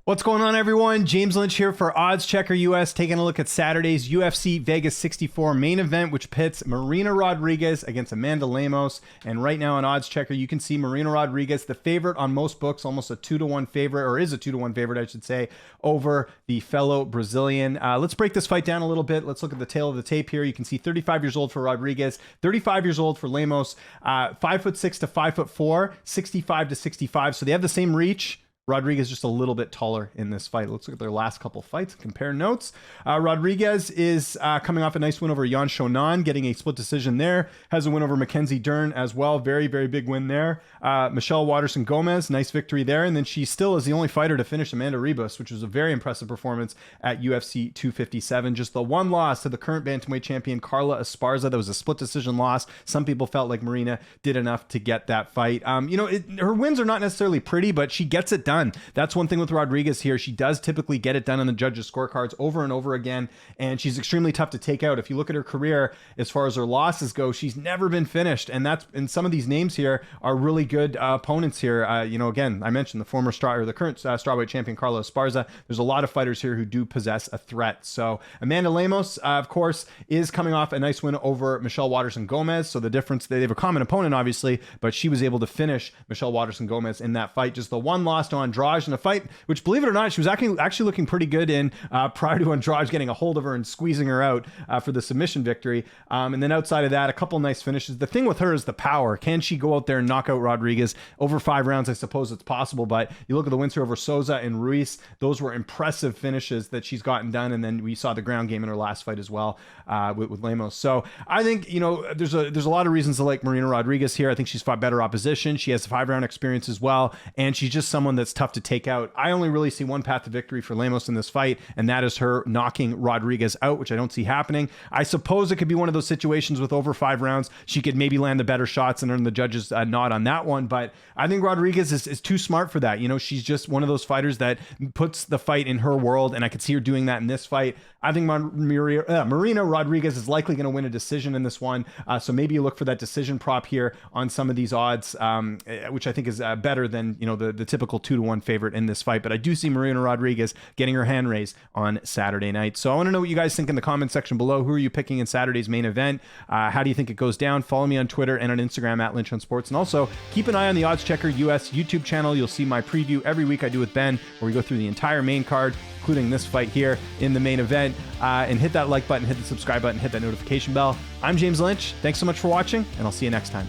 What's going on, everyone? James Lynch here for OddsChecker US, taking a look at Saturday's UFC Vegas 64 main event, which pits Marina Rodriguez against Amanda Lemos. And right now on OddsChecker, you can see Marina Rodriguez, the favorite on most books, almost a 2-to-1 favorite, or is a 2-to-1 favorite, I should say, over the fellow Brazilian. Let's break this fight down a little bit. Let's look at the tail of the tape here. You can see 35 years old for Rodriguez, 35 years old for Lemos, 5'6" to 5'4", 65 to 65. So they have the same reach. Rodriguez just a little bit taller in this fight. Let's look at their last couple fights, compare notes. Rodriguez is coming off a nice win over Yan Shonan, getting a split decision there. Has a win over Mackenzie Dern as well. Very, very big win there. Michelle Waterson-Gomez, nice victory there. And then she still is the only fighter to finish Amanda Ribas, which was a very impressive performance at UFC 257. Just the one loss to the current bantamweight champion, Carla Esparza. That was a split decision loss. Some people felt like Marina did enough to get that fight. Her wins are not necessarily pretty, but she gets it done. That's one thing with Rodriguez here. She does typically get it done on the judges' scorecards over and over again, and she's extremely tough to take out. If you look at her career, as far as her losses go, she's never been finished, and some of these names here are really good opponents here. Again, I mentioned the current strawweight champion Carla Esparza. There's a lot of fighters here who do possess a threat. So Amanda Lemos, of course, is coming off a nice win over Michelle Waterson-Gomez. So the difference, they have a common opponent, obviously, but she was able to finish Michelle Waterson-Gomez in that fight. Just the one loss to Andrade in a fight, which, believe it or not, she was actually looking pretty good in prior to Andrade getting a hold of her and squeezing her out for the submission victory. And then outside of that, a couple nice finishes. The thing with her is the power. Can she go out there and knock out Rodriguez over 5 rounds? I suppose it's possible, but you look at the wins here over Souza and Ruiz, those were impressive finishes that she's gotten done. And then we saw the ground game in her last fight as well with Lemos. So I think, there's a lot of reasons to like Marina Rodriguez here. I think she's fought better opposition. She has 5-round experience as well, and she's just someone that's tough to take out. I only really see one path to victory for Lemos in this fight, and that is her knocking Rodriguez out, which I don't see happening. I suppose it could be one of those situations with over 5 rounds. She could maybe land the better shots and earn the judges' nod on that one, but I think Rodriguez is too smart for that. She's just one of those fighters that puts the fight in her world, and I could see her doing that in this fight. I think Marina Rodriguez is likely going to win a decision in this one, so maybe you look for that decision prop here on some of these odds, which I think is better than the typical 2-to-1 favorite in this fight. But I do see Marina Rodriguez getting her hand raised on Saturday night. So I want to know what you guys think in the comment section below. Who are you picking in Saturday's main event? How do you think it goes down? Follow me on Twitter and on Instagram at Lynch on Sports, and also keep an eye on the OddsChecker US YouTube channel. You'll see my preview every week I do with Ben, where we go through the entire main card, including this fight here in the main event. And hit that like button, hit the subscribe button, hit that notification bell. I'm James Lynch. Thanks so much for watching, and I'll see you next time.